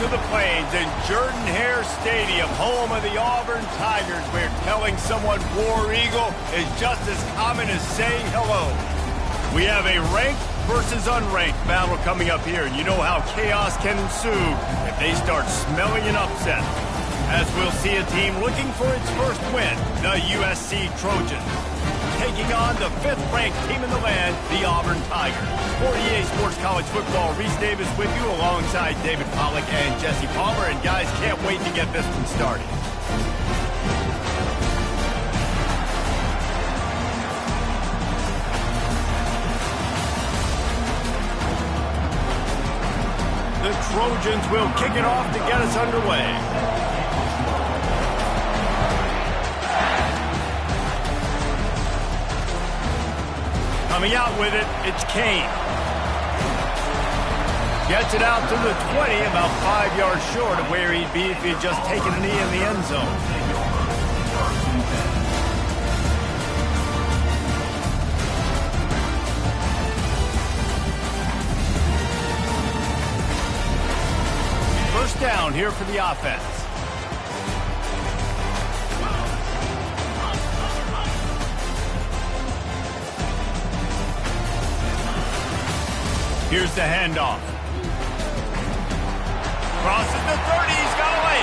to the Plains in Jordan-Hare Stadium, home of the Auburn Tigers, where telling someone War Eagle is just as common as saying hello. We have a ranked versus unranked battle coming up here, and you know how chaos can ensue if they start smelling an upset. As we'll see a team looking for its first win, the USC Trojans, taking on the 5th-ranked team in the land, the Auburn Tigers. For EA Sports College Football, Reese Davis with you alongside David Pollack and Jesse Palmer. And guys, can't wait to get this one started. The Trojans will kick it off to get us underway. Coming out with it, it's Kane. Gets it out to the 20, about 5 yards short of where he'd be if he had just taken a knee in the end zone. First down here for the offense. Here's the handoff. Crosses the 30, he's got away.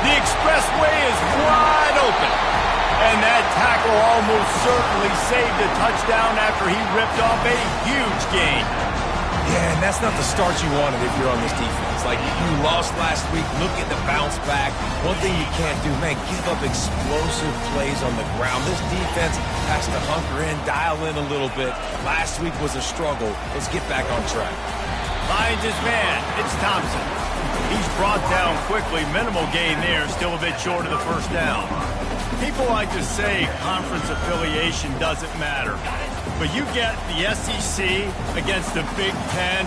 The expressway is wide open. And that tackle almost certainly saved a touchdown after he ripped off a huge gain. Yeah, and that's not the start you wanted if you're on this defense. Like, you lost last week, looking to bounce back. One thing you can't do, man, give up explosive plays on the ground. This defense has to hunker in, dial in a little bit. Last week was a struggle. Let's get back on track. Finds his man. It's Thompson. He's brought down quickly. Minimal gain there. Still a bit short of the first down. People like to say conference affiliation doesn't matter. But you get the SEC against the Big Ten,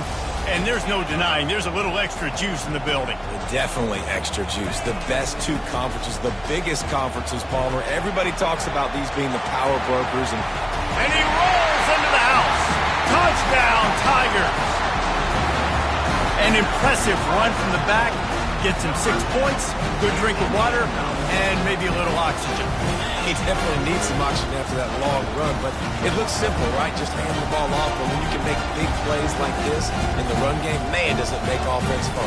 and there's no denying there's a little extra juice in the building. Definitely extra juice. The best two conferences, the biggest conferences, Palmer. Everybody talks about these being the power brokers. And he rolls into the house. Touchdown, Tigers. An impressive run from the back. Gets him 6 points, good drink of water, and maybe a little oxygen. He definitely needs some oxygen after that long run, but it looks simple, right? Just hand the ball off, but when you can make big plays like this in the run game, man, does it make offense fun.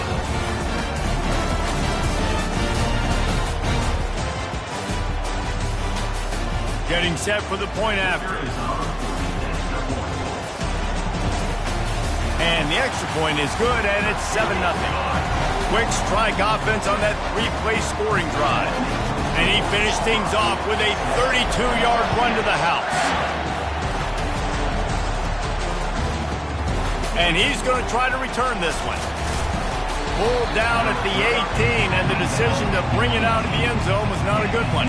Getting set for the point after. And the extra point is good, and it's 7-0. Quick strike offense on that 3-play scoring drive. And he finished things off with a 32-yard run to the house. And he's going to try to return this one. Pulled down at the 18, and the decision to bring it out of the end zone was not a good one.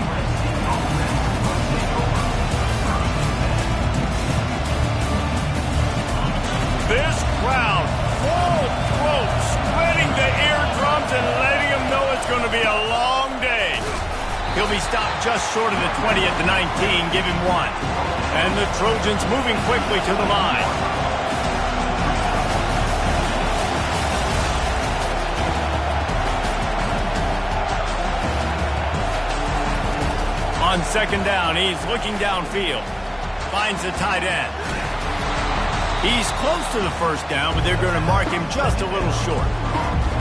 This crowd, full throat, spreading the eardrums and letting them know it's going to be a long day. He'll be stopped just short of the 20 at the 19, give him 1. And the Trojans moving quickly to the line. On second down, he's looking downfield. Finds the tight end. He's close to the first down, but they're going to mark him just a little short.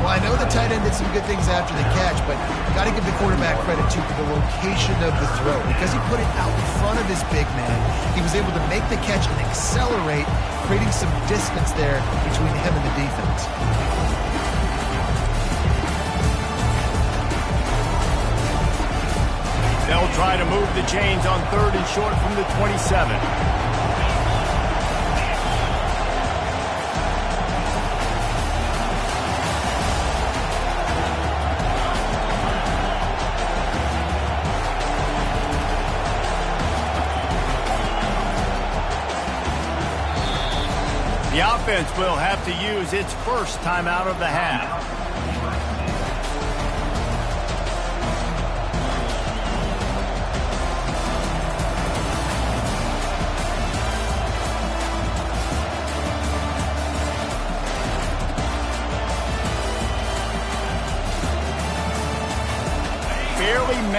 Well, I know the tight end did some good things after the catch, but got to give the quarterback credit, too, for the location of the throw. Because he put it out in front of his big man, he was able to make the catch and accelerate, creating some distance there between him and the defense. They'll try to move the chains on 3rd and short from the 27. The offense will have to use its first timeout of the half.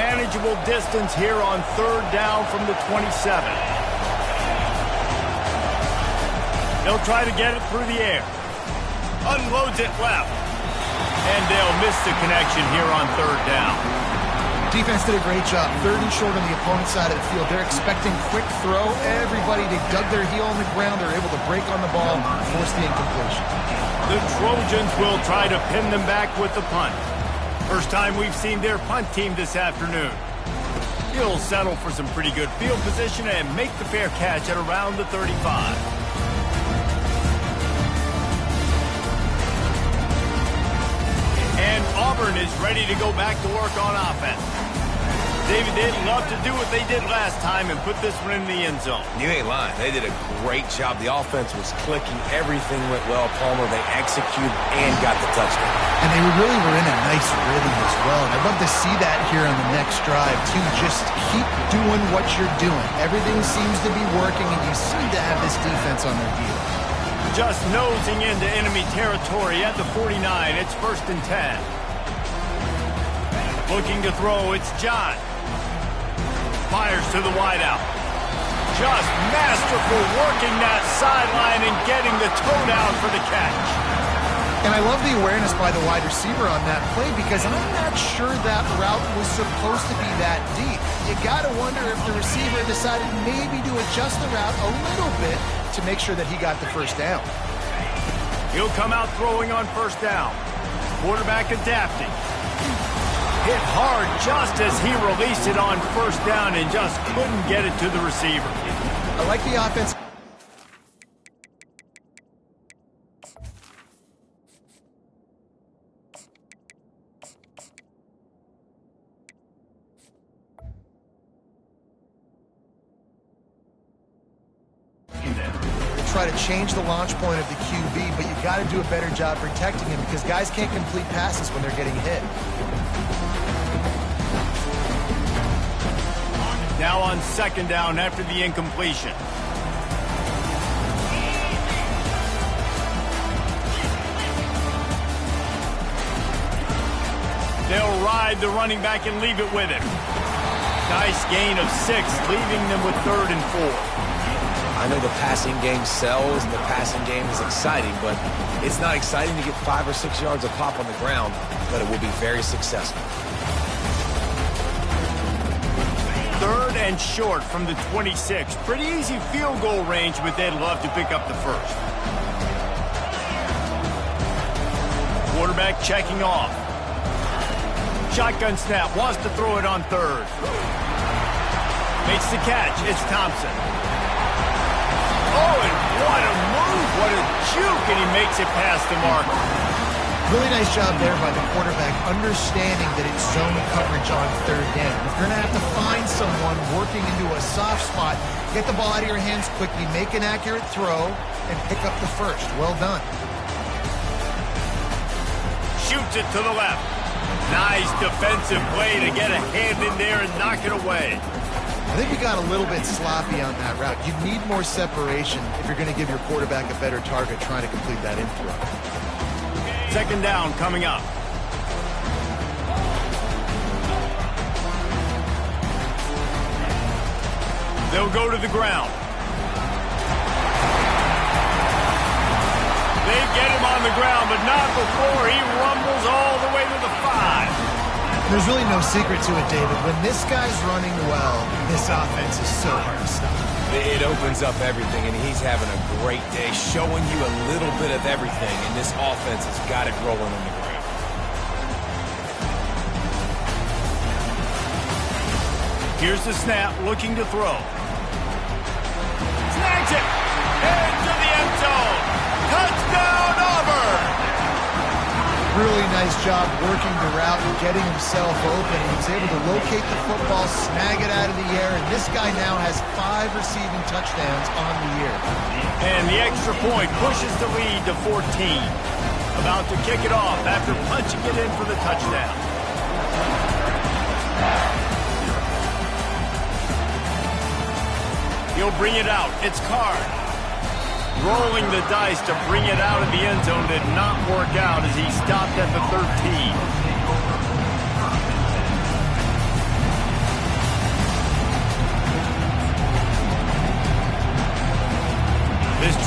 manageable distance here on 3rd down from the 27. They'll try to get it through the air. Unloads it left. And they'll miss the connection here on 3rd down. Defense did a great job. 3rd and short on the opponent's side of the field. They're expecting quick throw. Everybody, they dug their heel on the ground. They're able to break on the ball, force the incompletion. The Trojans will try to pin them back with the punt. First time we've seen their punt team this afternoon. He'll settle for some pretty good field position and make the fair catch at around the 35. And Auburn is ready to go back to work on offense. David, they'd love to do what they did last time and put this one in the end zone. You ain't lying. They did a great job. The offense was clicking. Everything went well, Palmer. They executed and got the touchdown. And they really were in a nice rhythm as well. And I'd love to see that here on the next drive, too. Just keep doing what you're doing. Everything seems to be working, and you seem to have this defense on their heels. Just nosing into enemy territory at the 49. It's 1st and 10. Looking to throw, it's John. Fires to the wideout. Just masterful working that sideline and getting the toe down for the catch. And I love the awareness by the wide receiver on that play because I'm not sure that route was supposed to be that deep. You got to wonder if the receiver decided maybe to adjust the route a little bit to make sure that he got the first down. He'll come out throwing on 1st down. Quarterback adapting. Hit hard just as he released it on 1st down and just couldn't get it to the receiver. I like the offense. Try to change the launch point of the QB, but you got to do a better job protecting him because guys can't complete passes when they're getting hit. Now on 2nd down after the incompletion. They'll ride the running back and leave it with him. Nice gain of 6, leaving them with 3rd and 4. I know the passing game sells and the passing game is exciting, but it's not exciting to get 5 or 6 yards of pop on the ground, but it will be very successful. 3rd and short from the 26. Pretty easy field goal range, but they'd love to pick up the first. Quarterback checking off. Shotgun snap, wants to throw it on 3rd. Makes the catch, it's Thompson. Oh, and what a move, what a juke, and he makes it past the marker. Really nice job there by the quarterback, understanding that it's zone coverage on 3rd down. If you're going to have to find someone working into a soft spot, get the ball out of your hands quickly, make an accurate throw, and pick up the first. Well done. Shoots it to the left. Nice defensive play to get a hand in there and knock it away. I think we got a little bit sloppy on that route. You need more separation if you're going to give your quarterback a better target trying to complete that in throw. 2nd down coming up. They'll go to the ground. They get him on the ground, but not before he rumbles all the way to the 5. There's really no secret to it, David. When this guy's running well, this offense is so hard to stop. It opens up everything, and he's having a great day, showing you a little bit of everything, and this offense has got it rolling on the ground. Here's the snap, looking to throw. Snags it! Into the end zone! Touchdown, Auburn! Really nice job working the route and getting himself open. He was able to locate the football, snag it out of the air, and this guy now has 5 receiving touchdowns on the year. And the extra point pushes the lead to 14. About to kick it off after punching it in for the touchdown. He'll bring it out. It's Card. Rolling the dice to bring it out of the end zone did not work out as he stopped at the 13.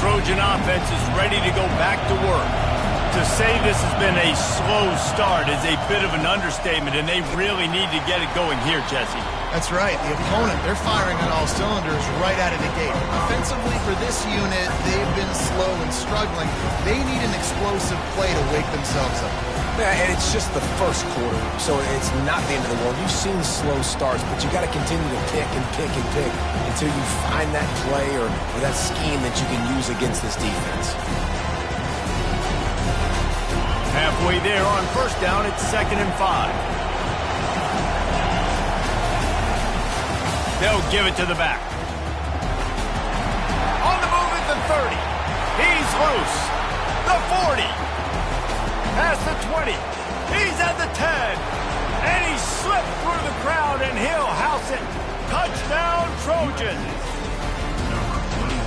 Trojan offense is ready to go back to work. To say this has been a slow start is a bit of an understatement, and they really need to get it going here, Jesse. That's right. The opponent, they're firing on all cylinders right out of the gate. Offensively, for this unit, they've been slow and struggling. They need an explosive play to wake themselves up. Yeah, and it's just the first quarter, so it's not the end of the world. You've seen slow starts, but you got to continue to pick and pick and pick until you find that play or that scheme that you can use against this defense. Halfway there on first down, it's 2nd and 5. They'll give it to the back. On the move at the 30. He's loose. The 40. Past the 20. He's at the 10. And he slipped through the crowd, and he'll house it. Touchdown, Trojans.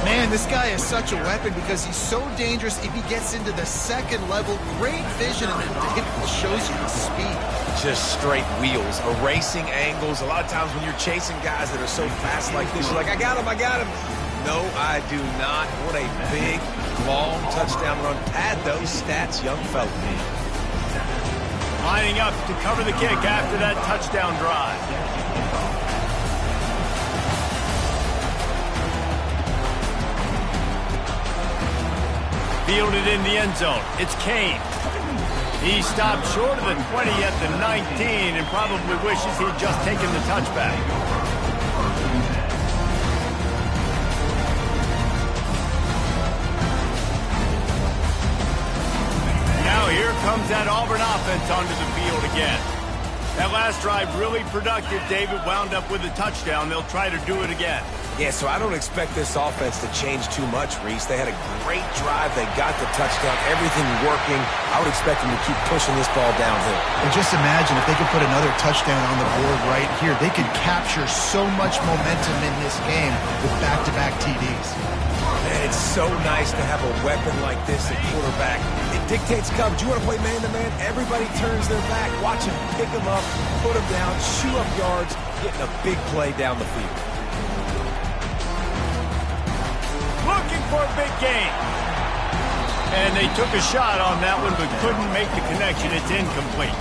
Man, this guy is such a weapon because he's so dangerous if he gets into the second level. Great vision, and it shows you the speed. Just straight wheels, erasing angles. A lot of times when you're chasing guys that are so fast like this, you're like, I got him. No, I do not. What a big, long touchdown run. Pad those stats, young fella. Lining up to cover the kick after that touchdown drive. Fielded in the end zone. It's Kane. He stopped short of the 20 at the 19 and probably wishes he'd just taken the touchback. Now here comes that Auburn offense onto the field again. That last drive really productive. David wound up with a touchdown. They'll try to do it again. Yeah, so I don't expect this offense to change too much, Reese. They had a great drive. They got the touchdown. Everything working. I would expect them to keep pushing this ball downhill. And just imagine if they could put another touchdown on the board right here. They could capture so much momentum in this game with back-to-back TDs. Man, it's so nice to have a weapon like this at quarterback. It dictates coverage. You want to play man-to-man? Everybody turns their back. Watch him pick them up, put them down, chew up yards, getting a big play down the field. Looking for a big gain. And they took a shot on that one, but couldn't make the connection. It's incomplete.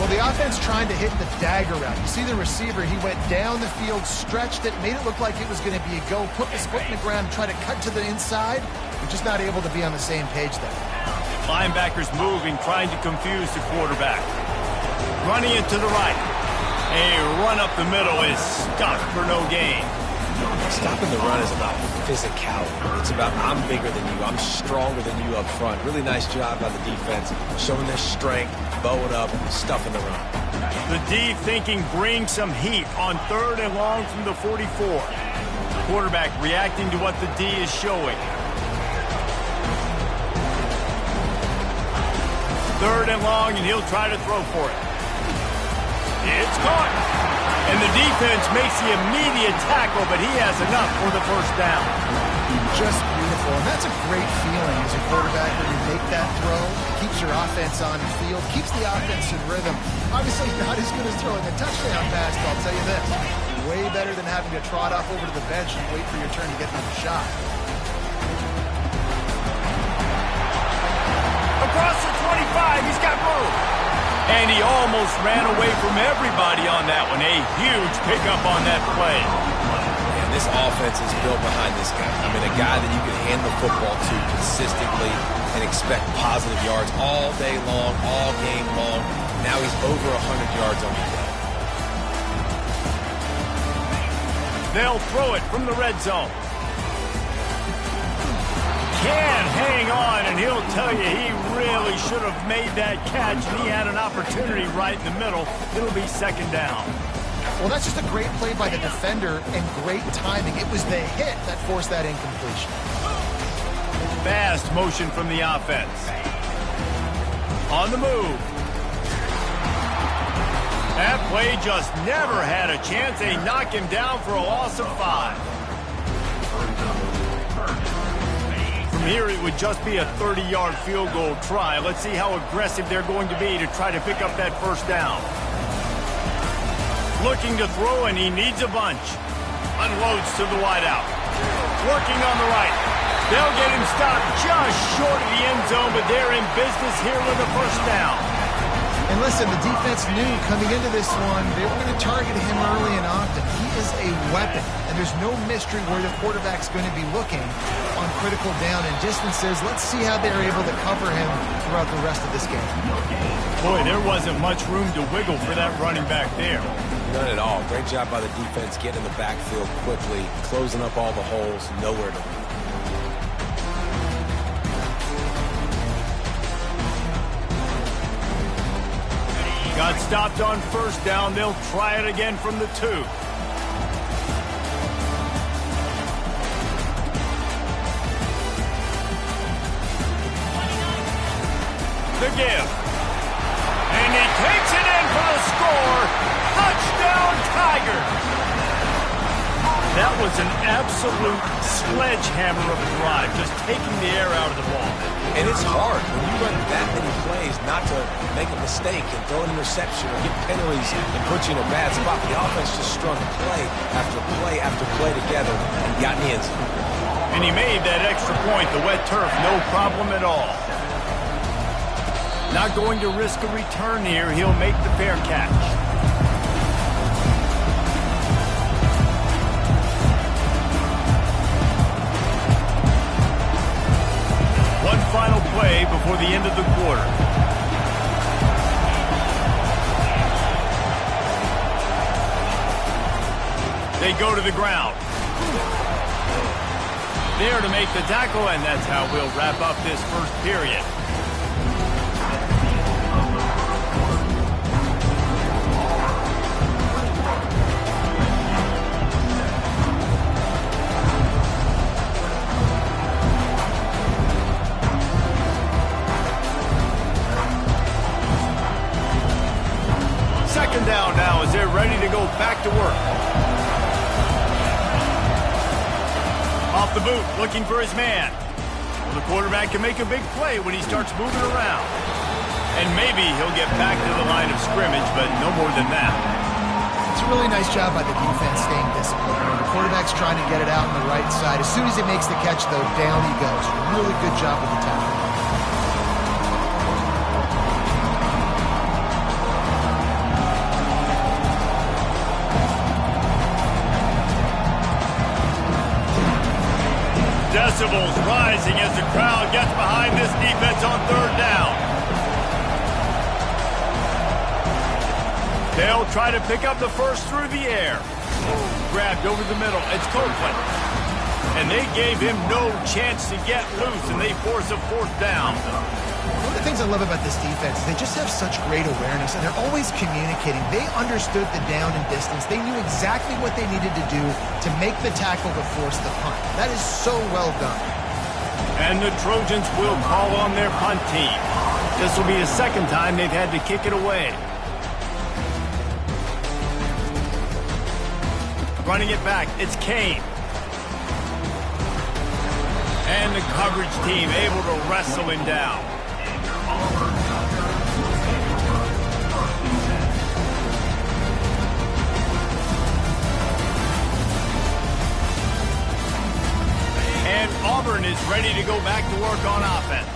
Well, the offense trying to hit the dagger route. You see the receiver, he went down the field, stretched it, made it look like it was going to be a go, put his foot in the ground, try to cut to the inside. We're just not able to be on the same page there. Linebackers moving, trying to confuse the quarterback. Running it to the right. A run up the middle is stuck for no gain. Stopping the run is about physicality. It's about I'm bigger than you. I'm stronger than you up front. Really nice job by the defense, showing their strength, bowing up, stuffing the run. The D thinking bring some heat on 3rd and long from the 44. Quarterback reacting to what the D is showing. 3rd and long, and he'll try to throw for it. It's caught. And the defense makes the immediate tackle, but he has enough for the first down. Just beautiful. And that's a great feeling as a quarterback when you make that throw. Keeps your offense on the field, keeps the offense in rhythm. Obviously not as good as throwing a touchdown pass, but I'll tell you this. Way better than having to trot off over to the bench and wait for your turn to get another shot. Across the 25, he's got room. And he almost ran away from everybody on that one. A huge pickup on that play. And this offense is built behind this guy. I mean, a guy that you can hand the football to consistently and expect positive yards all day long, all game long. Now he's over 100 yards on the day. They'll throw it from the red zone. Can't hang on, and he'll tell you he really should have made that catch, and he had an opportunity right in the middle. It'll be 2nd down. Well, that's just a great play by the defender and great timing. It was the hit that forced that incompletion. Fast motion from the offense. On the move. That play just never had a chance. They knock him down for a loss of 5. Here it would just be a 30-yard field goal try. Let's see how aggressive they're going to be to try to pick up that first down. Looking to throw, and he needs a bunch. Unloads to the wideout. Working on the right. They'll get him stopped just short of the end zone, but they're in business here with a first down. And listen, the defense knew coming into this one, they were going to target him early and often. He is a weapon, and there's no mystery where the quarterback's going to be looking on critical down and distances. Let's see how they're able to cover him throughout the rest of this game. Boy, there wasn't much room to wiggle for that running back there. None at all. Great job by the defense getting in the backfield quickly, closing up all the holes, nowhere to run. Got stopped on first down. They'll try it again from the 2. The give. And he takes it in for the score. Touchdown, Tigers. That was an absolute sledgehammer of a drive, just taking the air out of the ball. And it's hard when you run that many plays not to make a mistake and throw an interception or get penalties and put you in a bad spot. The offense just strung play after play after play together and got in the end zone. And he made that extra point, the wet turf, no problem at all. Not going to risk a return here. He'll make the fair catch. One final play before the end of the quarter. They go to the ground. There to make the tackle, and that's how we'll wrap up this first period. Second down now as they're ready to go back to work. Off the boot, looking for his man. Well, the quarterback can make a big play when he starts moving around. And maybe he'll get back to the line of scrimmage, but no more than that. It's a really nice job by the defense staying disciplined. When the quarterback's trying to get it out on the right side, as soon as he makes the catch, though, down he goes. Really good job with the tackle. Decibels rising as the crowd gets behind this defense on third down. They'll try to pick up the first through the air. Grabbed over the middle. It's Copeland. And they gave him no chance to get loose, and they force a fourth down. One of the things I love about this defense is they just have such great awareness, and they're always communicating. They understood the down and distance. They knew exactly what they needed to do to make the tackle to force the punt. That is so well done. And the Trojans will call on their punt team. This will be the second time they've had to kick it away. Running it back, it's Kane. And the coverage team able to wrestle him down. And Auburn is ready to go back to work on offense.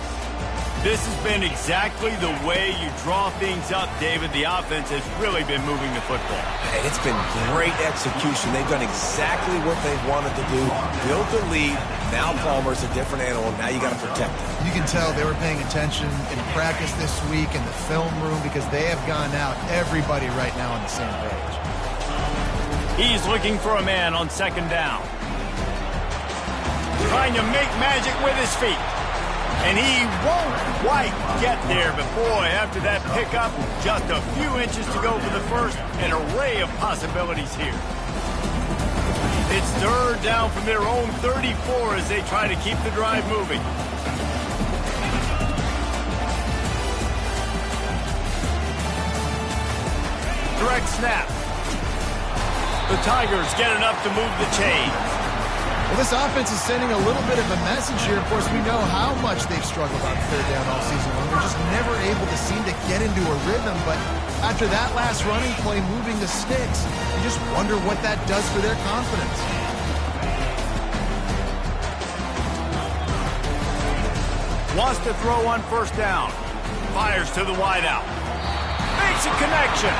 This has been exactly the way you draw things up, David. The offense has really been moving the football. And it's been great execution. They've done exactly what they wanted to do. Built the lead. Now Palmer's a different animal. Now you got to protect him. You can tell they were paying attention in practice this week in the film room because they have gone out, everybody right now on the same page. He's looking for a man on second down. Trying to make magic with his feet. And he won't quite get there, but boy, after that pickup, just a few inches to go for the first, an array of possibilities here. It's third down from their own 34 as they try to keep the drive moving. Direct snap. The Tigers get enough to move the chains. Well, this offense is sending a little bit of a message here. Of course, we know how much they've struggled on third down all season long. They're just never able to seem to get into a rhythm. But after that last running play, moving the sticks, you just wonder what that does for their confidence. Wants to throw on first down. Fires to the wideout. Makes a connection.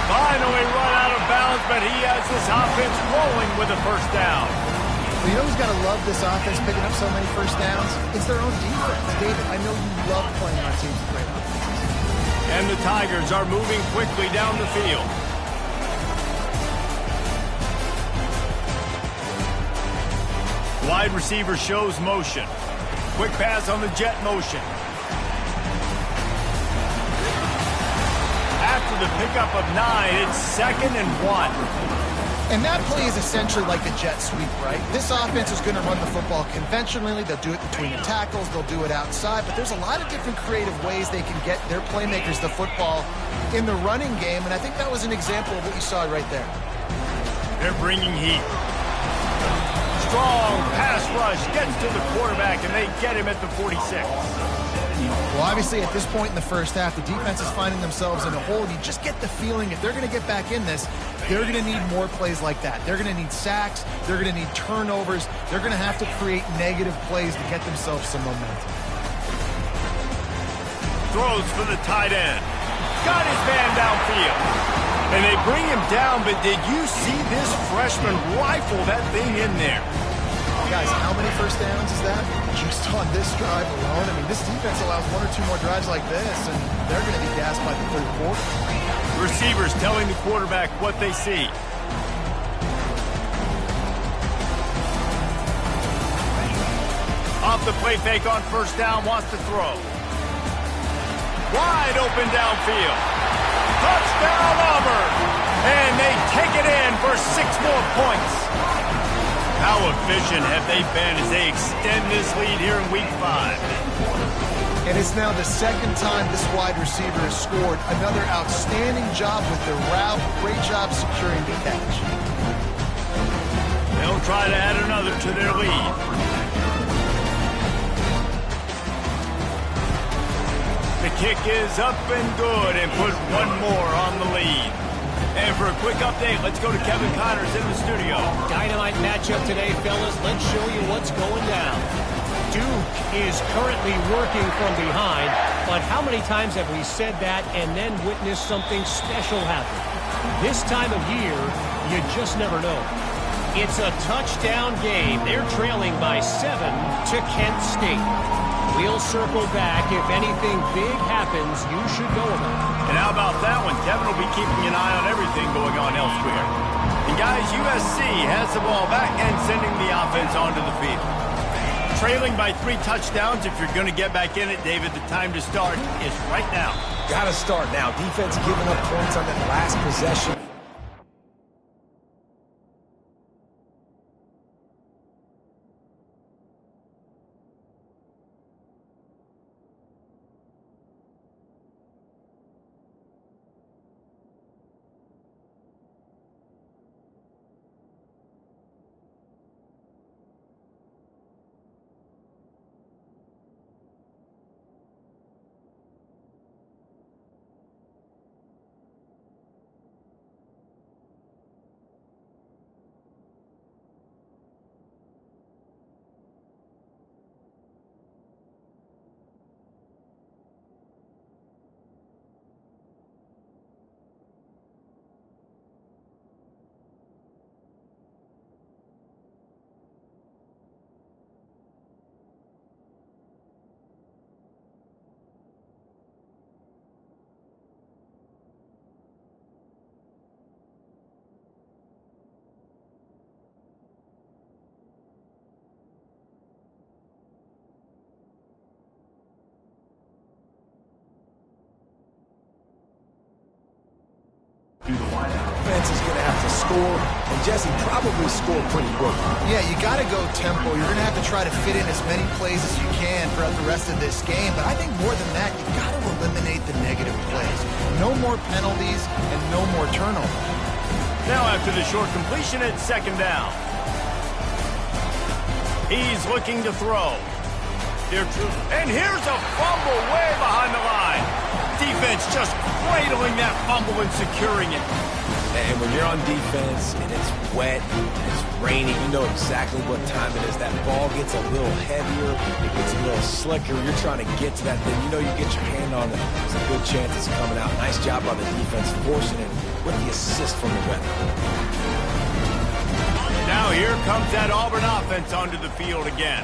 Finally run out of bounds, but he has this offense rolling with a first down. Well, you know who's got to love this offense picking up so many first downs? It's their own defense. David, I know you love playing on teams with great offenses. And the Tigers are moving quickly down the field. Wide receiver shows motion. Quick pass on the jet motion. After the pickup of 9, it's 2nd and 1. And that play is essentially like a jet sweep, right? This offense is going to run the football conventionally. They'll do it between the tackles. They'll do it outside. But there's a lot of different creative ways they can get their playmakers the football in the running game. And I think that was an example of what you saw right there. They're bringing heat. Strong pass rush gets to the quarterback, and they get him at the 46. Well, obviously, at this point in the first half, the defense is finding themselves in a hole. You just get the feeling if they're going to get back in this, they're going to need more plays like that. They're going to need sacks. They're going to need turnovers. They're going to have to create negative plays to get themselves some momentum. Throws for the tight end. Got his man downfield. And they bring him down, but did you see this freshman rifle that thing in there? Guys, how many first downs is that? Just on this drive alone. I mean, this defense allows 1 or 2 more drives like this, and they're going to be gassed by the third quarter. Receivers telling the quarterback what they see. Off the play fake on first down, wants to throw. Wide open downfield. Touchdown Auburn! And they take it in for 6 more points. How efficient have they been as they extend this lead here in Week 5? And it's now the 2nd time this wide receiver has scored. Another outstanding job with the route. Great job securing the catch. They'll try to add another to their lead. The kick is up and good and put 1 more on the lead. And for a quick update, let's go to Kevin Connors in the studio. Dynamite matchup today, fellas. Let's show you what's going down. Duke is currently working from behind, but how many times have we said that and then witnessed something special happen? This time of year, you just never know. It's a touchdown game. They're trailing by 7 to Kent State. We'll circle back. If anything big happens, you should know about it. And how about that one? Kevin will be keeping an eye on everything going on elsewhere. And guys, USC has the ball back and sending the offense onto the field. Trailing by 3 touchdowns. If you're going to get back in it, David, the time to start is right now. Got to start now. Defense giving up points on that last possession. Defense is going to have to score, and Jesse probably score pretty quick. Yeah, you got to go tempo. You're going to have to try to fit in as many plays as you can throughout the rest of this game. But I think more than that, you got to eliminate the negative plays. No more penalties and no more turnovers. Now after the short completion, it's 2nd down. He's looking to throw. And here's a fumble way behind the line. Defense just cradling that fumble and securing it. And when you're on defense and it's wet, and it's raining, you know exactly what time it is. That ball gets a little heavier, it gets a little slicker. You're trying to get to that thing. You know you get your hand on it. There's a good chance it's coming out. Nice job by the defense forcing it with the assist from the weather. Now here comes that Auburn offense onto the field again.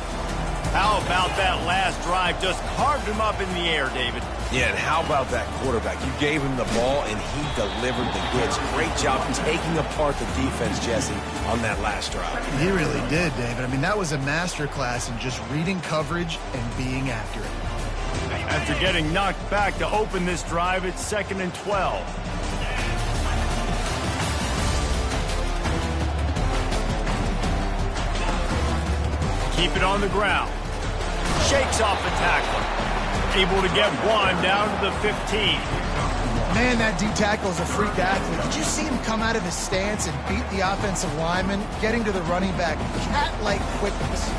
How about that last drive? Just carved him up in the air, David. Yeah, and how about that quarterback? You gave him the ball, and he delivered the goods. Great job taking apart the defense, Jesse, on that last drive. He really did, David. I mean, that was a masterclass in just reading coverage and being accurate. After getting knocked back to open this drive, it's 2nd and 12. Keep it on the ground. Shakes off the tackler. Able to get one down to the 15. Man, that D-tackle is a freak athlete. Did you see him come out of his stance and beat the offensive lineman, getting to the running back? Cat-like quickness.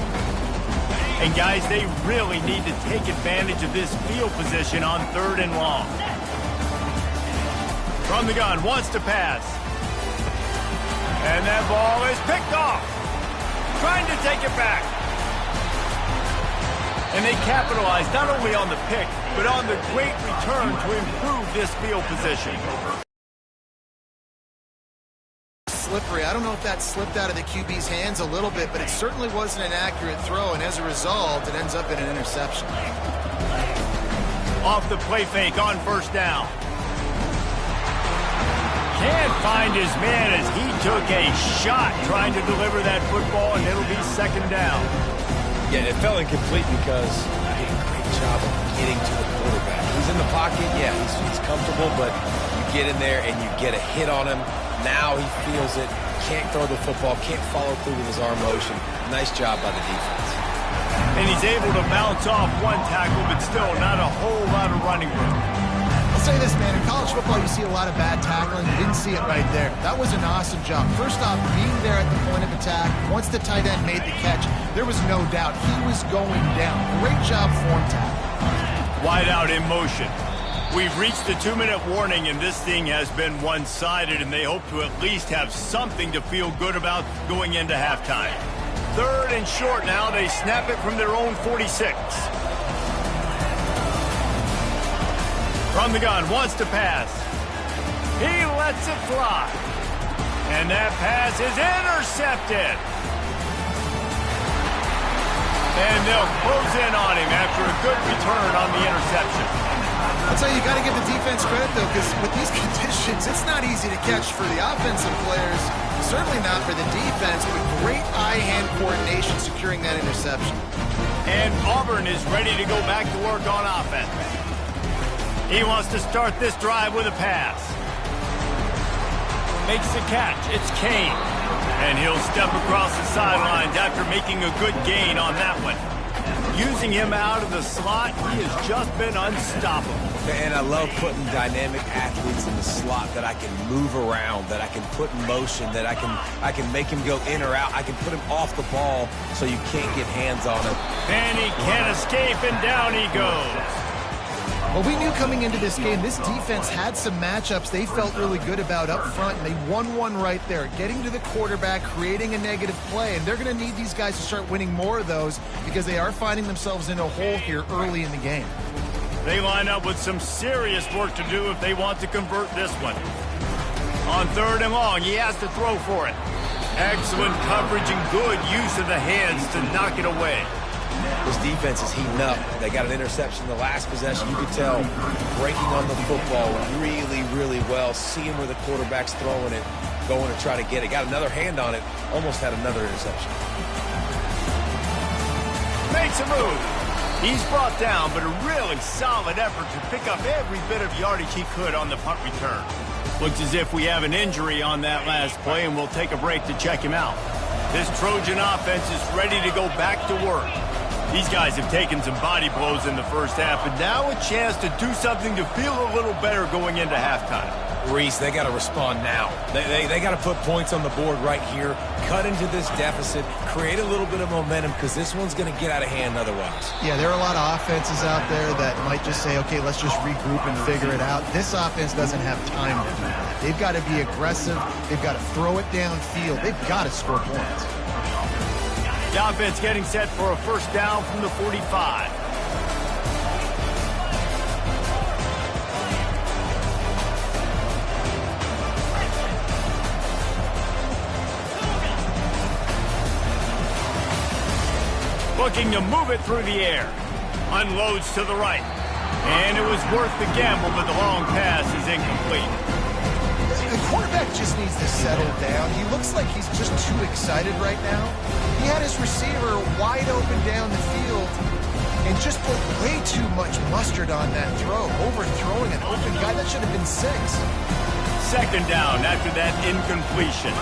And guys, they really need to take advantage of this field position on 3rd and long. From the gun, wants to pass. And that ball is picked off. Trying to take it back. And they capitalize not only on the pick, but on the great return to improve this field position. Slippery. I don't know if that slipped out of the QB's hands a little bit, but it certainly wasn't an accurate throw, and as a result, it ends up in an interception. Off the play fake on 1st down. Can't find his man as he took a shot trying to deliver that football, and it'll be 2nd down. Yeah, it fell incomplete because he did a great job of getting to the quarterback. He's in the pocket, yeah, he's comfortable, but you get in there and you get a hit on him. Now he feels it, can't throw the football, can't follow through with his arm motion. Nice job by the defense. And he's able to bounce off one tackle, but still not a whole lot of running room. I'll say this, man. In college football, you see a lot of bad tackling. You didn't see it right there. That was an awesome job. First off, being there at the point of attack. Once the tight end made the catch, there was no doubt he was going down. Great job form tackle. Wide out in motion. We've reached the 2-minute warning, and this thing has been one-sided, and they hope to at least have something to feel good about going into halftime. 3rd and short now. They snap it from their own 46. From the gun, wants to pass. He lets it fly. And that pass is intercepted. And they'll close in on him after a good return on the interception. I'll tell you, you got to give the defense credit, though, because with these conditions, it's not easy to catch for the offensive players. Certainly not for the defense, but great eye-hand coordination securing that interception. And Auburn is ready to go back to work on offense. He wants to start this drive with a pass. Makes the catch. It's Kane. And he'll step across the sidelines after making a good gain on that one. Using him out of the slot, he has just been unstoppable. And I love putting dynamic athletes in the slot that I can move around, that I can put in motion, that I can make him go in or out. I can put him off the ball so you can't get hands on him. And he can't escape, and down he goes. Well, we knew coming into this game, this defense had some matchups they felt really good about up front, and they won one right there, getting to the quarterback, creating a negative play, and they're going to need these guys to start winning more of those because they are finding themselves in a hole here early in the game. They line up with some serious work to do if they want to convert this one. On 3rd and long, he has to throw for it. Excellent coverage and good use of the hands to knock it away. This defense is heating up. They got an interception the last possession. You could tell breaking on the football really, really well. Seeing where the quarterback's throwing it, going to try to get it. Got another hand on it. Almost had another interception. Makes a move. He's brought down, but a really solid effort to pick up every bit of yardage he could on the punt return. Looks as if we have an injury on that last play, and we'll take a break to check him out. This Trojan offense is ready to go back to work. These guys have taken some body blows in the first half, and now a chance to do something to feel a little better going into halftime. Reese, they got to respond now. They got to put points on the board right here, cut into this deficit, create a little bit of momentum, because this one's going to get out of hand otherwise. Yeah, there are a lot of offenses out there that might just say, okay, let's just regroup and figure it out. This offense doesn't have time to do that. They've got to be aggressive. They've got to throw it downfield. They've got to score points. The offense getting set for a first down from the 45. Looking to move it through the air. Unloads to the right. And it was worth the gamble, but the long pass is incomplete. The quarterback just needs to settle down. He looks like he's just too excited right now. He had his receiver wide open down the field and just put way too much mustard on that throw, overthrowing an open guy. That should have been 6. Second down after that incompletion.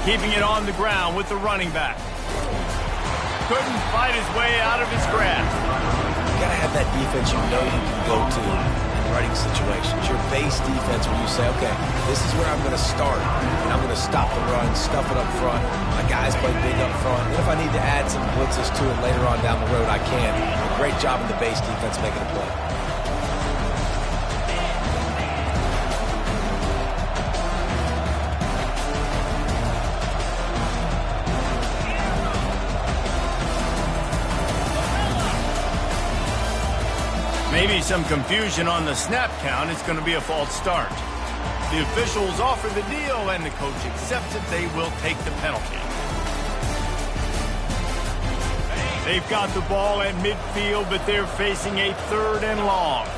Keeping it on the ground with the running back. Couldn't fight his way out of his grasp. You got to have that defense you know you can go to in running situations. Your base defense where you say, okay, this is where I'm going to start, and I'm going to stop the run, stuff it up front. My guys play big up front. And if I need to add some blitzes to it later on down the road, I can. A great job in the base defense making a play. Maybe some confusion on the snap count. It's going to be a false start. The officials offer the deal, and the coach accepts it. They will take the penalty. They've got the ball at midfield, but they're facing a 3rd and long.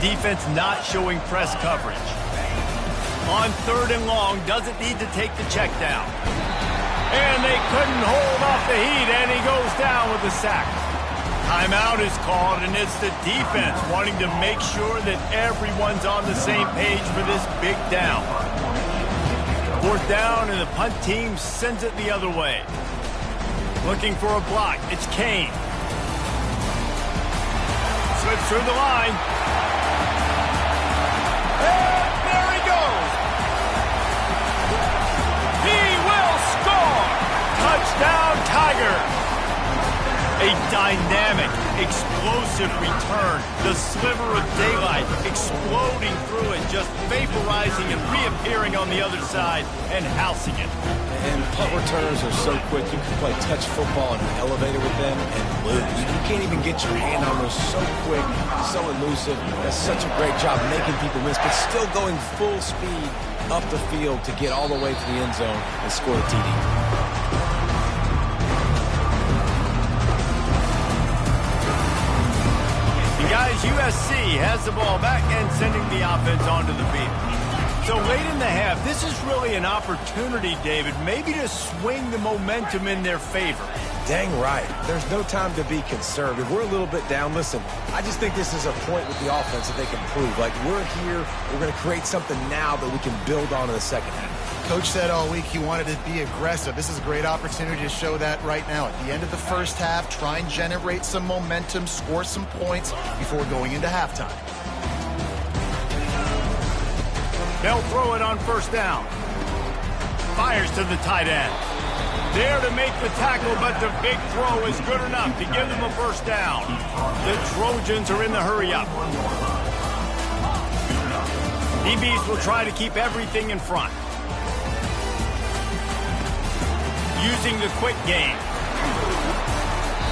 Defense not showing press coverage. On 3rd and long, doesn't need to take the check down. And they couldn't hold off the heat, and he goes down with a sack. Timeout is called, and it's the defense wanting to make sure that everyone's on the same page for this big down. 4th down, and the punt team sends it the other way. Looking for a block. It's Kane. Slips through the line. And there he goes. He will score. Touchdown, Tiger. A dynamic, explosive return. The sliver of daylight exploding through it, just vaporizing and reappearing on the other side and housing it. And punt returners are so quick. You can play touch football in an elevator with them and lose. You can't even get your hand on those. So quick, so elusive. That's such a great job making people miss, but still going full speed up the field to get all the way to the end zone and score a TD. Guys, USC has the ball back and sending the offense onto the field. So late in the half, this is really an opportunity, David, maybe to swing the momentum in their favor. Dang right. There's no time to be conservative. We're a little bit down. Listen, I just think this is a point with the offense that they can prove. Like, we're here, we're going to create something now that we can build on in the second half. Coach said all week he wanted to be aggressive. This is a great opportunity to show that right now. At the end of the first half, try and generate some momentum, score some points before going into halftime. They'll throw it on 1st down. Fires to the tight end. There to make the tackle, but the big throw is good enough to give them a 1st down. The Trojans are in the hurry-up. DBs will try to keep everything in front. Using the quick game.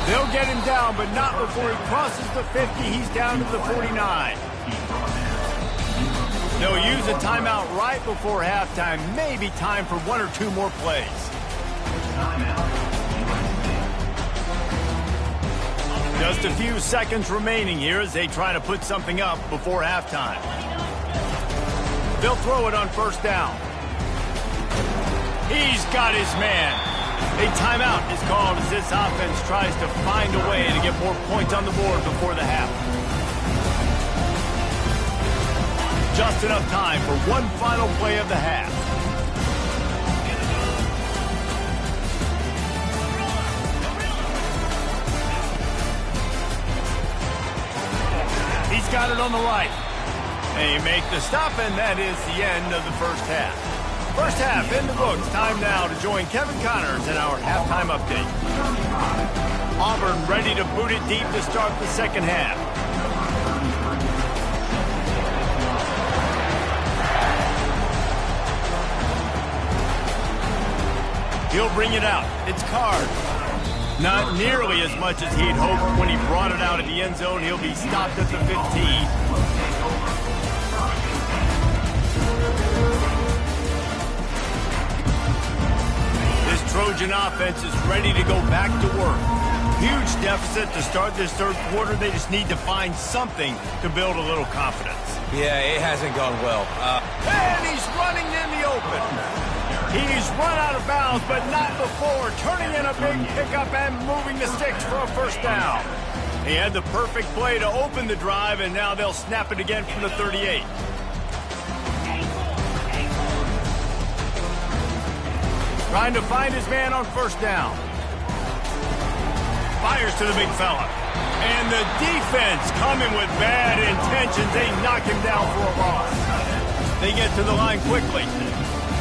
They'll get him down, but not before he crosses the 50. He's down to the 49. They'll use a timeout right before halftime. Maybe time for 1 or 2 more plays. Just a few seconds remaining here as they try to put something up before halftime. They'll throw it on 1st down. He's got his man. A timeout is called as this offense tries to find a way to get more points on the board before the half. Just enough time for one final play of the half. got it on the right. They make the stop, and that is the end of the first half. First half in the books. Time now to join Kevin Connors in our halftime update. Auburn ready to boot it deep to start the second half. He'll bring it out. It's Card. Not nearly as much as he'd hoped when he brought it out of the end zone. He'll be stopped at the 15. Trojan offense is ready to go back to work. Huge deficit to start this third quarter. They just need to find something to build a little confidence. Yeah, it hasn't gone well. And he's running in the open. He's run out of bounds, but not before. Turning in a big pickup and moving the sticks for a first down. He had the perfect play to open the drive, and now they'll snap it again from the 38. Trying to find his man on first down. Fires to the big fella. And the defense coming with bad intentions. They knock him down for a loss. They get to the line quickly.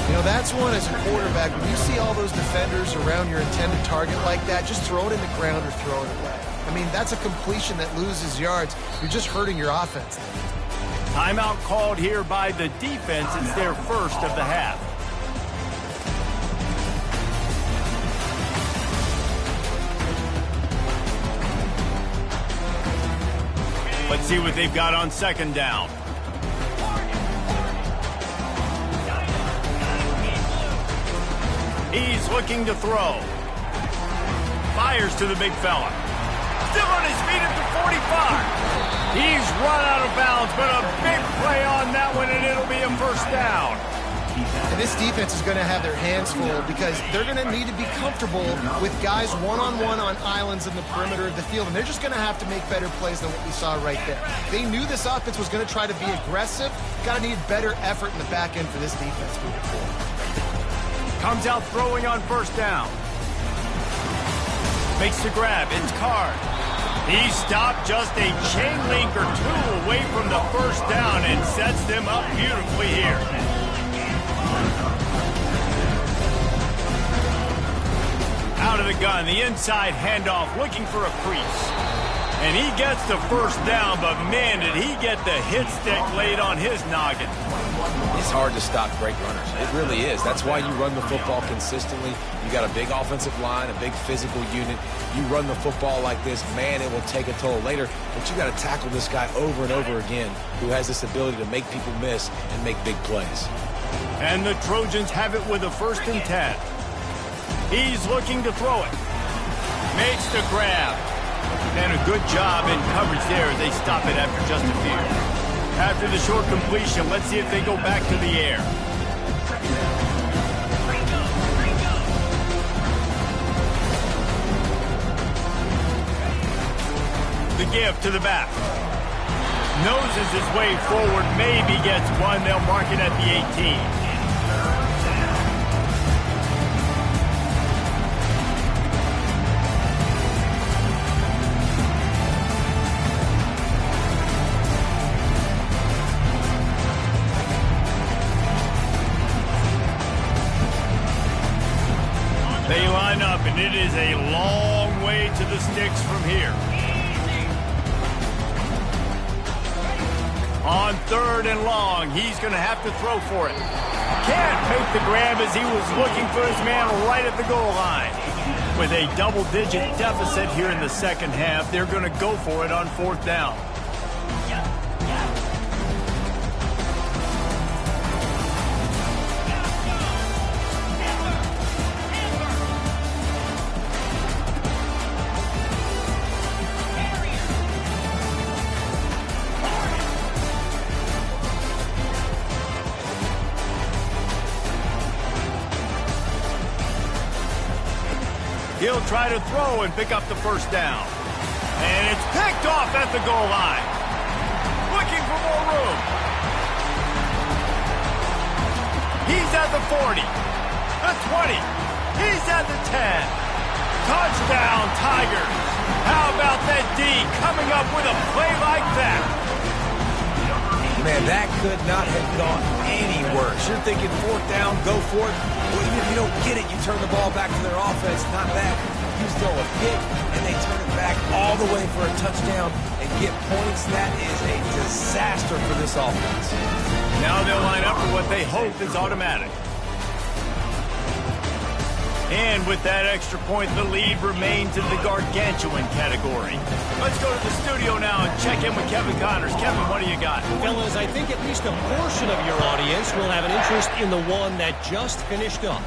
You know, that's one as a quarterback. When you see all those defenders around your intended target like that, just throw it in the ground or throw it away. I mean, that's a completion that loses yards. You're just hurting your offense. Timeout called here by the defense. It's their first of the half. Let's see what they've got on second down. He's looking to throw. Fires to the big fella. Still on his feet at the 45. He's run out of bounds, but a big play on that one, and it'll be a first down. And this defense is going to have their hands full because they're going to need to be comfortable with guys one-on-one on islands in the perimeter of the field. And they're just going to have to make better plays than what we saw right there. They knew this offense was going to try to be aggressive. Got to need better effort in the back end for this defense moving forward. Comes out throwing on first down. Makes the grab. It's Card. He stopped just a chain link or two away from the first down and sets them up beautifully here. Out of the gun, the inside handoff, looking for a crease. And he gets the first down, but man, did he get the hit stick laid on his noggin. It's hard to stop great runners. It really is. That's why you run the football consistently. You got a big offensive line, a big physical unit. You run the football like this, man, it will take a toll later. But you got to tackle this guy over and over again who has this ability to make people miss and make big plays. And the Trojans have it with a 1st and 10. He's looking to throw it. Makes the grab. And a good job in coverage there as they stop it after just a few. After the short completion, let's see if they go back to the air. The give to the back. Noses his way forward, maybe gets one. They'll mark it at the 18. They line up, and it is a long way to the sticks from here. On 3rd and long, he's going to have to throw for it. Can't make the grab as he was looking for his man right at the goal line. With a double-digit deficit here in the second half, they're going to go for it on 4th down. He'll try to throw and pick up the first down. And it's picked off at the goal line. Looking for more room. He's at the 40, the 20. He's at the 10. Touchdown, Tigers. How about that D coming up with a play like that? Man, that could not have gone any worse. You're thinking fourth down, go for it. Well, even if you don't get it, you turn the ball back to their offense. Not that. You throw a pick, and they turn it back all the way for a touchdown and get points. That is a disaster for this offense. Now they'll line up for what they hope is automatic. And with that extra point, the lead remains in the gargantuan category. Let's go to the studio now and check in with Kevin Connors. Kevin, what do you got? Fellas, I think at least a portion of your audience will have an interest in the one that just finished up.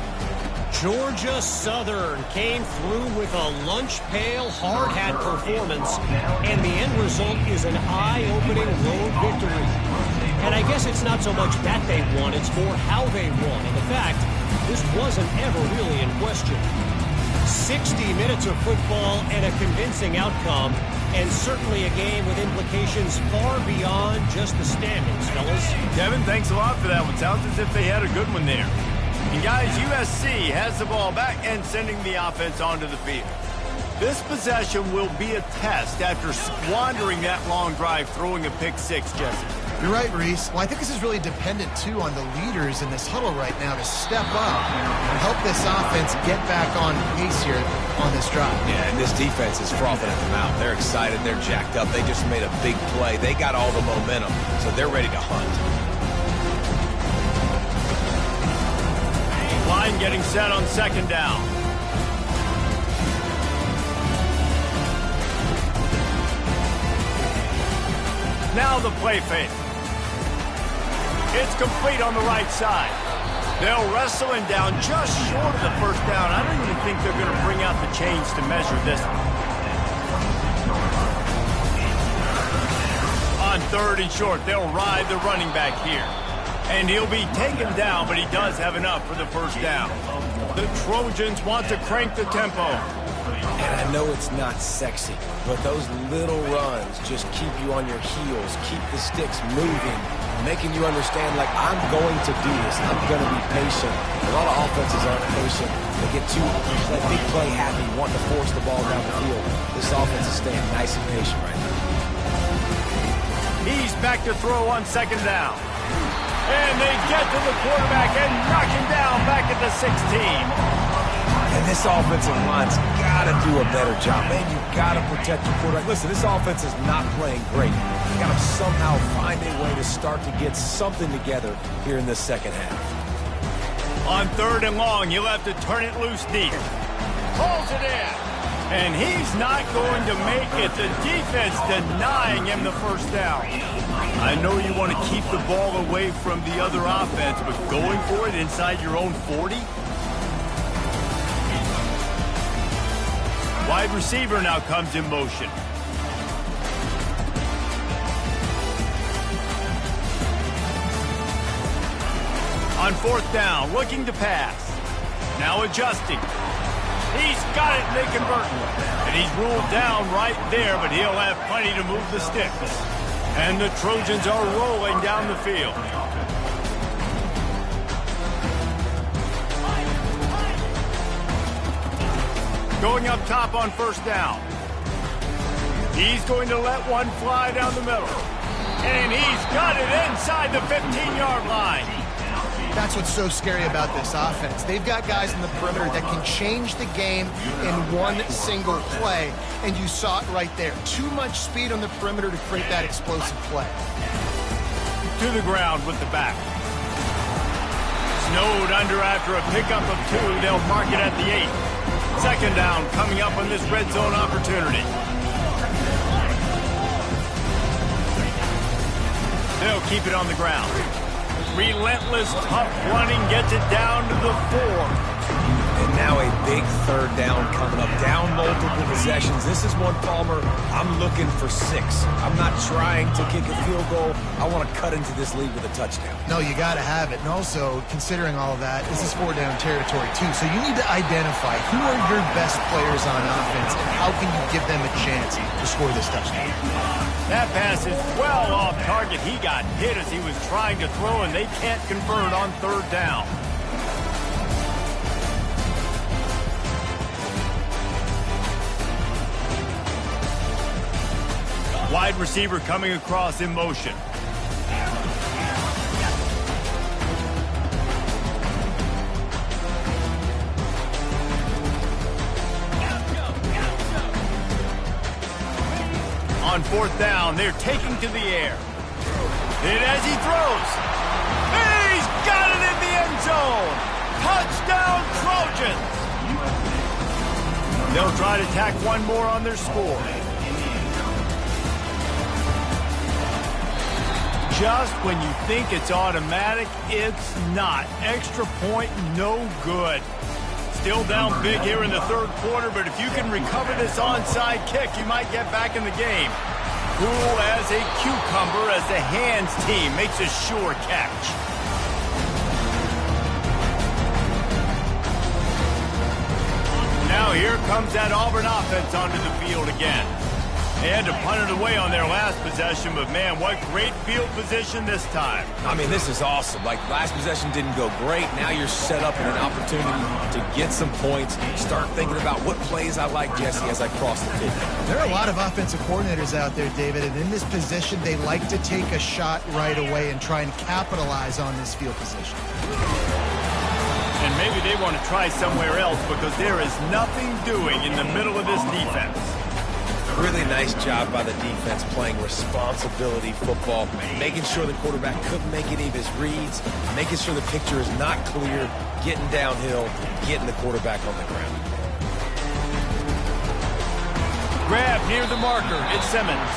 Georgia Southern came through with a lunch pail hard hat performance, and the end result is an eye-opening road victory. And I guess it's not so much that they won, it's more how they won. And the fact, this wasn't ever really in question. 60 minutes of football and a convincing outcome, and certainly a game with implications far beyond just the standings, fellas. Kevin, thanks a lot for that one. Sounds as if they had a good one there. And guys, USC has the ball back and sending the offense onto the field. This possession will be a test after squandering that long drive, throwing a pick six, Jesse. You're right, Reese. Well, I think this is really dependent, too, on the leaders in this huddle right now to step up and help this offense get back on pace here on this drive. Yeah, and this defense is frothing at the mouth. They're excited. They're jacked up. They just made a big play. They got all the momentum, so they're ready to hunt. Line getting set on second down. Now the play fake. It's complete on the right side. They'll wrestle him down just short of the first down. I don't even think they're going to bring out the chains to measure this one. On third and short, they'll ride the running back here. And he'll be taken down, but he does have enough for the first down. The Trojans want to crank the tempo. And I know it's not sexy, but those little runs just keep you on your heels, keep the sticks moving, making you understand, like, I'm going to do this. I'm going to be patient. A lot of offenses aren't patient. They get too big play happy, wanting to force the ball down the field. This offense is staying nice and patient right now. He's back to throw on second down. And they get to the quarterback and knock him down back at the 16. And this offensive line's got to do a better job. Man, you got to protect your quarterback. Listen, this offense is not playing great. You got to somehow find a way to start to get something together here in the second half. On third and long, he'll have to turn it loose deep. Pulls it in. And he's not going to make it. The defense denying him the first down. I know you want to keep the ball away from the other offense, but going for it inside your own 40? Wide receiver now comes in motion. On fourth down, looking to pass. Now adjusting. He's got it, and they convert. And he's ruled down right there, but he'll have plenty to move the sticks. And the Trojans are rolling down the field. Going up top on first down. He's going to let one fly down the middle. And he's got it inside the 15-yard line. That's what's so scary about this offense. They've got guys in the perimeter that can change the game in one single play, and you saw it right there. Too much speed on the perimeter to create that explosive play. To the ground with the back. Snowed under after a pickup of 2. They'll mark it at the 8. Second down coming up on this red zone opportunity. They'll keep it on the ground. Relentless, tough running gets it down to the 4. And now a big third down coming up. Down multiple possessions. This is one, Palmer, I'm looking for 6. I'm not trying to kick a field goal. I want to cut into this lead with a touchdown. No, you got to have it. And also, considering all of that, this is 4-down territory, too. So you need to identify who are your best players on offense and how can you give them a chance to score this touchdown. That pass is well off target. He got hit as he was trying to throw, and they can't convert on third down. Wide receiver coming across in motion. On fourth down, they're taking to the air. And as he throws, he's got it in the end zone. Touchdown, Trojans. They'll try to tack one more on their score. Just when you think it's automatic, it's not. Extra point, no good. Still down big here in the third quarter, but if you can recover this onside kick, you might get back in the game. Cool as a cucumber as the hands team makes a sure catch. Now here comes that Auburn offense onto the field again. They had to punt it away on their last possession, but man, what great field position this time. I mean, this is awesome. Like, last possession didn't go great. Now you're set up in an opportunity to get some points. Start thinking about what plays I like, Jesse, as I cross the field. There are a lot of offensive coordinators out there, David, and in this position, they like to take a shot right away and try and capitalize on this field position. And maybe they want to try somewhere else because there is nothing doing in the middle of this defense. Really nice job by the defense playing responsibility football, making sure the quarterback couldn't make any of his reads, making sure the picture is not clear, getting downhill, getting the quarterback on the ground. Grab near the marker. It's Simmons.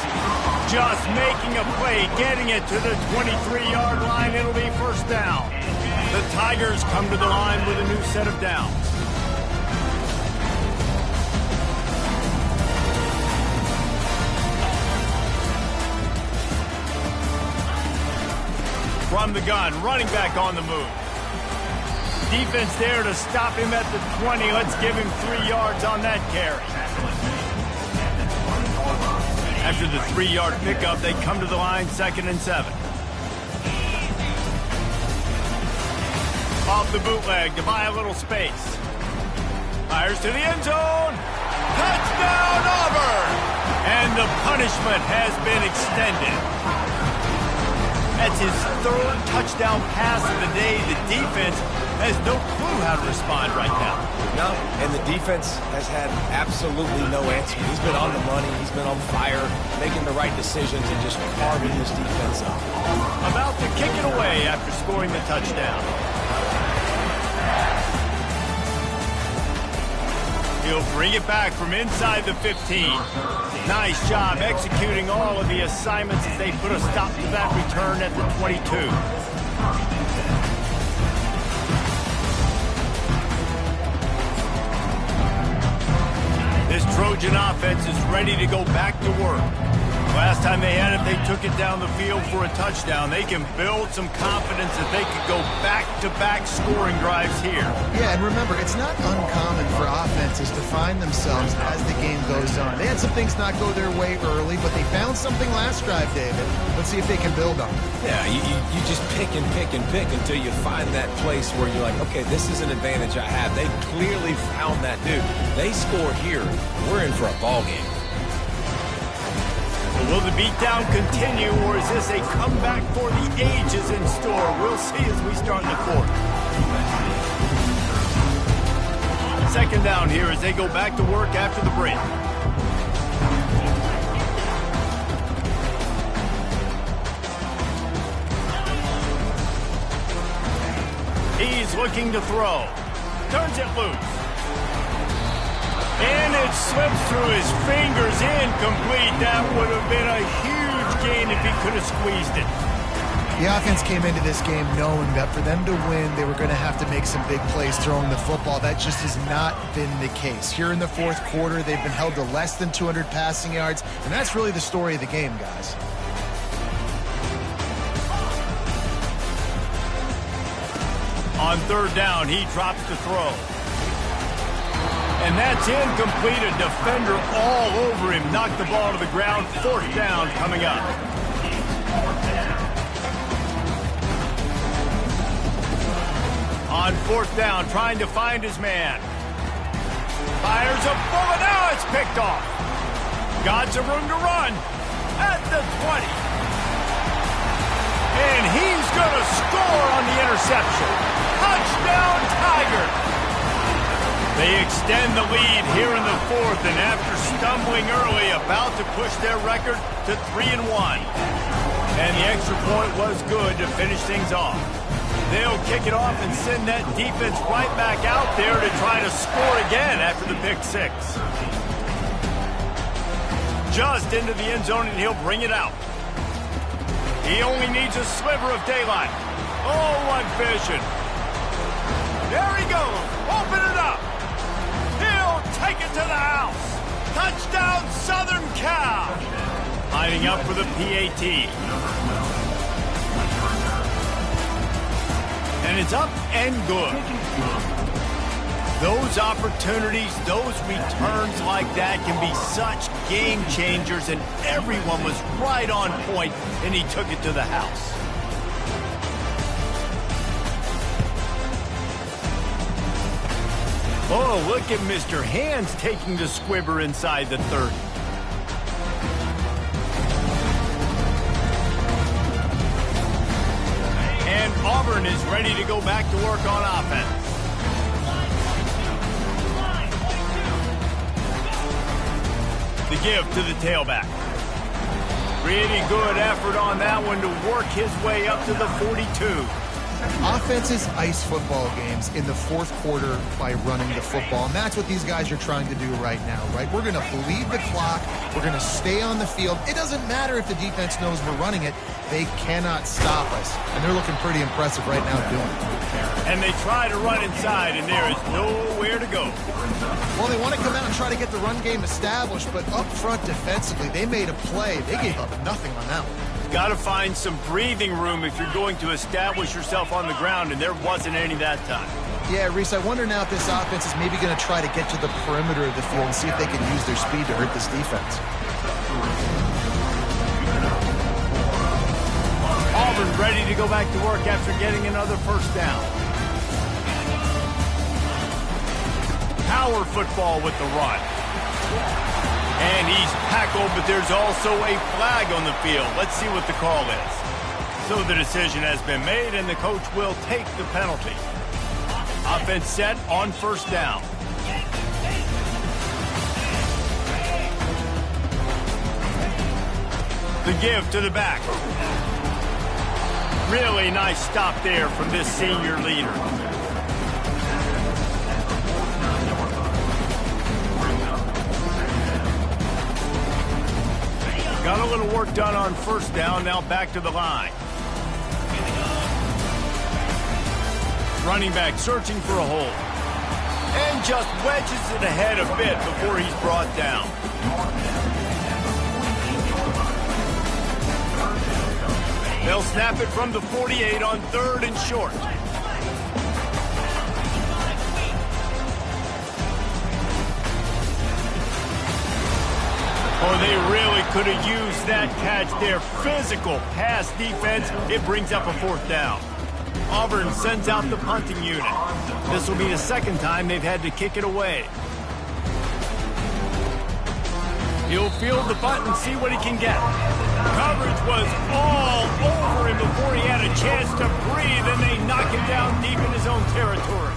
Just making a play, getting it to the 23-yard line. It'll be first down. The Tigers come to the line with a new set of downs. From the gun, running back on the move. Defense there to stop him at the 20. Let's give him 3 yards on that carry. After the 3-yard pickup, they come to the line, 2nd and 7. Off the bootleg to buy a little space. Fires to the end zone. Touchdown, Auburn! And the punishment has been extended. That's his 3rd touchdown pass of the day. The defense has no clue how to respond right now. No, and the defense has had absolutely no answer. He's been on the money. He's been on fire, making the right decisions and just carving this defense up. About to kick it away after scoring the touchdown. He'll bring it back from inside the 15. Nice job executing all of the assignments as they put a stop to that return at the 22. This Trojan offense is ready to go back to work. Last time they had it, they took it down the field for a touchdown. They can build some confidence that they could go back-to-back scoring drives here. Yeah, and remember, it's not uncommon for offenses to find themselves as the game goes on. They had some things not go their way early, but they found something last drive, David. Let's see if they can build on it. Yeah, you just pick and pick and pick until you find that place where you're like, okay, this is an advantage I have. They clearly found that dude. They score here, we're in for a ball game. Will the beatdown continue, or is this a comeback for the ages in store? We'll see as we start the fourth. 2nd down here as they go back to work after the break. He's looking to throw. Turns it loose. And it slips through his fingers, incomplete. That would have been a huge gain if he could have squeezed it. The offense came into this game knowing that for them to win, they were going to have to make some big plays throwing the football. That just has not been the case. Here in the 4th quarter, they've been held to less than 200 passing yards, and that's really the story of the game, guys. On 3rd down, he drops the throw. And that's incomplete. A defender all over him. Knocked the ball to the ground. 4th down coming up. On 4th down, trying to find his man. Fires a bullet. Now it's picked off. Got some room to run at the 20. And he's going to score on the interception. Touchdown, Tigers. They extend the lead here in the fourth, and after stumbling early, about to push their record to 3-1. And the extra point was good to finish things off. They'll kick it off and send that defense right back out there to try to score again after the pick six. Just into the end zone, and he'll bring it out. He only needs a sliver of daylight. Oh, what vision. There he goes. Open it up. He'll take it to the house. Touchdown, Southern Cal. Lining up for the PAT. And it's up and good. Those opportunities, those returns like that can be such game changers, and everyone was right on point, and he took it to the house. Oh, look at Mr. Hands taking the squibber inside the 30. And Auburn is ready to go back to work on offense. The give to the tailback. Pretty good effort on that one to work his way up to the 42. Offenses ice football games in the fourth quarter by running the football, and that's what these guys are trying to do right now, right? We're going to bleed the clock. We're going to stay on the field. It doesn't matter if the defense knows we're running it. They cannot stop us, and they're looking pretty impressive right now doing it. And they try to run inside, and there is nowhere to go. Well, they want to come out and try to get the run game established, but up front defensively, they made a play. They gave up nothing on that one. Got to find some breathing room if you're going to establish yourself on the ground, and there wasn't any that time. Yeah, Reese, I wonder now if this offense is maybe going to try to get to the perimeter of the field and see if they can use their speed to hurt this defense. Auburn ready to go back to work after getting another first down. Power football with the run. And he's tackled, but there's also a flag on the field. Let's see what the call is. So the decision has been made, and the coach will take the penalty. Offense set on first down. The give to the back. Really nice stop there from this senior leader. Got a little work done on first down, now back to the line. Running back searching for a hole. And just wedges it ahead a bit before he's brought down. They'll snap it from the 48 on third and short. Oh, they really could have used that catch there. Physical pass defense. It brings up a fourth down. Auburn sends out the punting unit. This will be the second time they've had to kick it away. He'll field the punt and see what he can get. Coverage was all over him before he had a chance to breathe, and they knock him down deep in his own territory.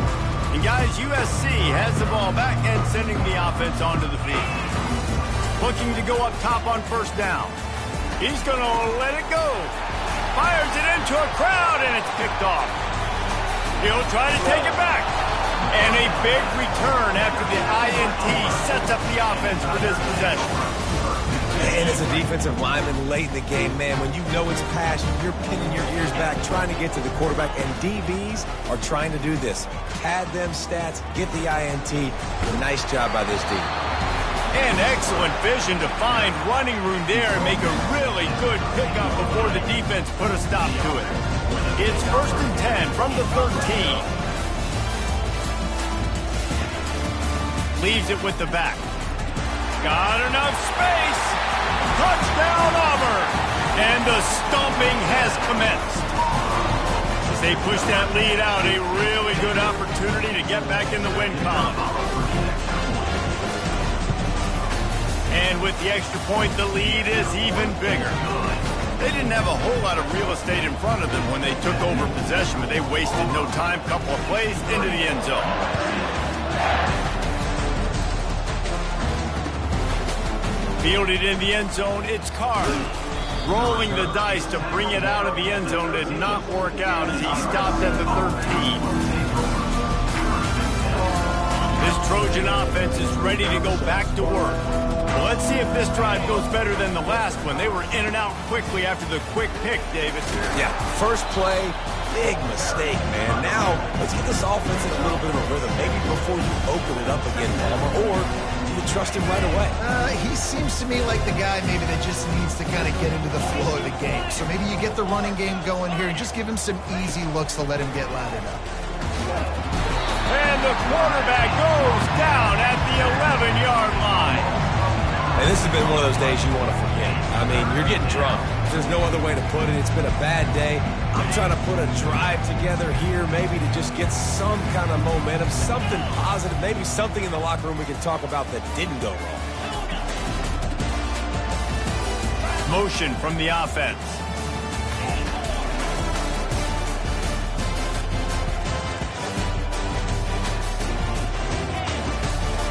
And guys, USC has the ball back and sending the offense onto the field. Looking to go up top on first down. He's going to let it go. Fires it into a crowd, and it's picked off. He'll try to take it back. And a big return after the INT sets up the offense for this possession. And as a defensive lineman late in the game, man, when you know it's passion, you're pinning your ears back, trying to get to the quarterback, and DBs are trying to do this. Pad them stats, get the INT. Nice job by this team. And excellent vision to find running room there and make a really good pickup before the defense put a stop to it. It's 1st and 10 from the 13. Leaves it with the back. Got enough space. Touchdown Auburn. And the stomping has commenced. As they push that lead out, a really good opportunity to get back in the win column. And with the extra point, the lead is even bigger. They didn't have a whole lot of real estate in front of them when they took over possession, but they wasted no time. Couple of plays into the end zone. Fielded in the end zone, it's Carr. Rolling the dice to bring it out of the end zone did not work out as he stopped at the 13. This Trojan offense is ready to go back to work. Well, let's see if this drive goes better than the last one. They were in and out quickly after the quick pick, David. Yeah, first play, big mistake, man. Now, let's get this offense in a little bit of a rhythm. Maybe before you open it up again, Palmer, or do you trust him right away? He seems to me like the guy maybe that just needs to kind of get into the flow of the game. So maybe you get the running game going here and just give him some easy looks to let him get lathered up. And the quarterback goes down at the 11-yard line. And this has been one of those days you want to forget. I mean, you're getting drunk. There's no other way to put it. It's been a bad day. I'm trying to put a drive together here, maybe to just get some kind of momentum, something positive, maybe something in the locker room we can talk about that didn't go wrong. Motion from the offense.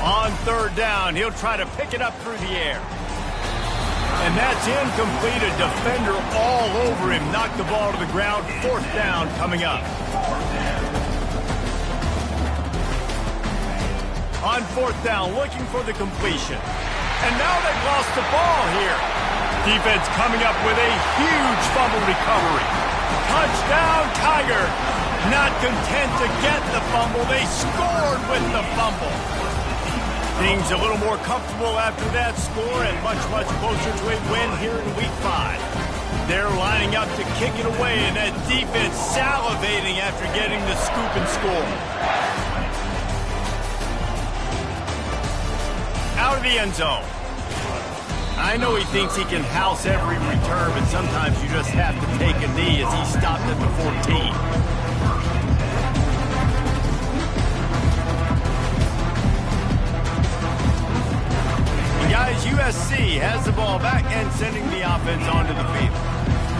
On third down, he'll try to pick it up through the air. And that's incomplete. A defender all over him. Knocked the ball to the ground. Fourth down coming up. On fourth down, looking for the completion. And now they've lost the ball here. Defense coming up with a huge fumble recovery. Touchdown, Tiger. Not content to get the fumble. They scored with the fumble. Things a little more comfortable after that score and much, much closer to a win here in Week 5. They're lining up to kick it away, and that defense salivating after getting the scoop and score. Out of the end zone. I know he thinks he can house every return, but sometimes you just have to take a knee as he stopped at the 14. Guys, USC has the ball back and sending the offense onto the field.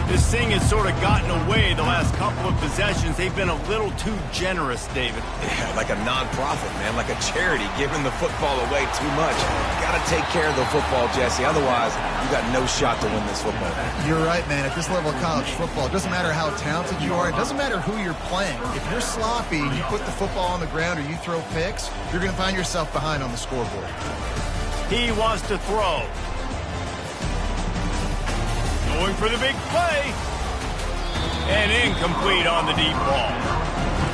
This thing has sort of gotten away the last couple of possessions. They've been a little too generous, David. Yeah, like a non-profit, man, like a charity, giving the football away too much. Got to take care of the football, Jesse. Otherwise, you got no shot to win this football game. You're right, man. At this level of college football, it doesn't matter how talented you are. It doesn't matter who you're playing. If you're sloppy and you put the football on the ground or you throw picks, you're going to find yourself behind on the scoreboard. He wants to throw. Going for the big play. And incomplete on the deep ball.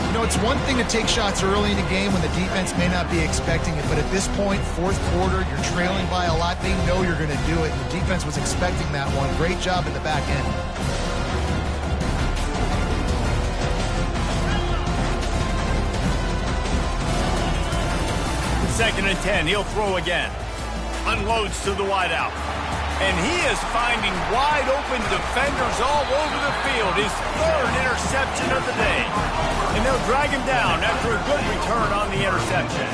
You know, it's one thing to take shots early in the game when the defense may not be expecting it, but at this point, fourth quarter, you're trailing by a lot. They know you're going to do it, and the defense was expecting that one. Great job in the back end. Second and 10, he'll throw again. Unloads to the wideout. And he is finding wide-open defenders all over the field. His third interception of the day. And they'll drag him down after a good return on the interception.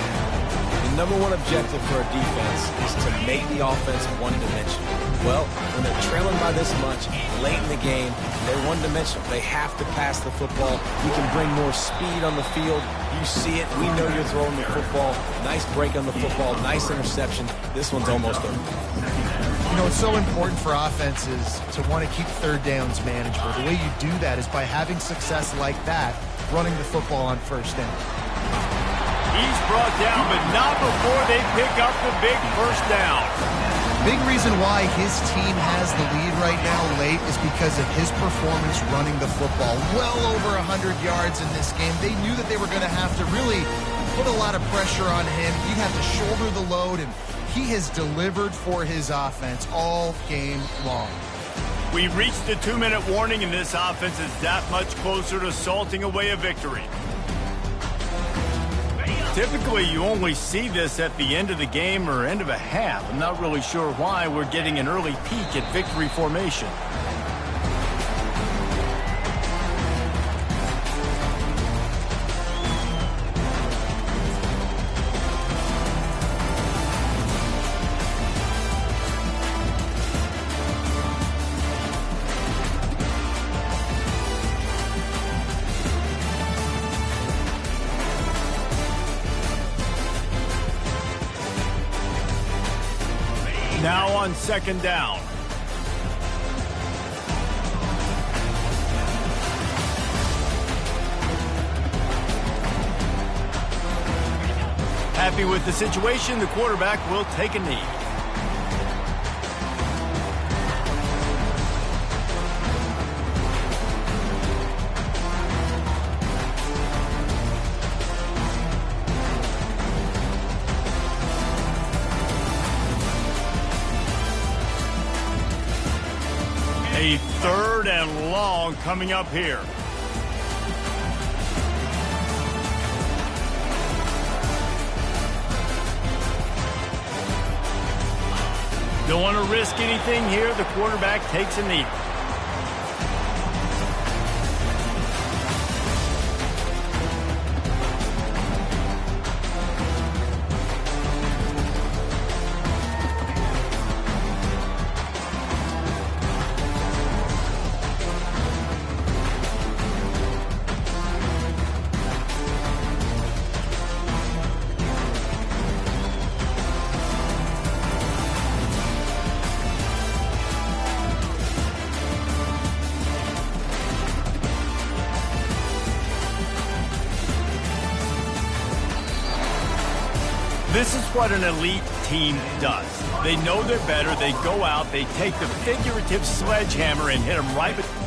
The number one objective for a defense is to make the offense one-dimensional. Well, when they're trailing by this much late in the game, they're one-dimensional. They have to pass the football. We can bring more speed on the field. You see it. We know you're throwing the football. Nice break on the football. Nice interception. This one's almost over. You know, it's so important for offenses to want to keep third downs manageable. The way you do that is by having success like that, running the football on first down. He's brought down, but not before they pick up the big first down. Big reason why his team has the lead right now late is because of his performance running the football. Well over 100 yards in this game. They knew that they were going to have to really put a lot of pressure on him. He'd have to shoulder the load, and he has delivered for his offense all game long. We reached the 2-minute warning, and this offense is that much closer to salting away a victory. Typically, you only see this at the end of the game or end of a half. I'm not really sure why we're getting an early peek at victory formation. Now on second down. Happy with the situation, the quarterback will take a knee. A third and long coming up here. Don't want to risk anything here. The quarterback takes a knee. This is what an elite team does. They know they're better. They go out. They take the figurative sledgehammer and hit them right between.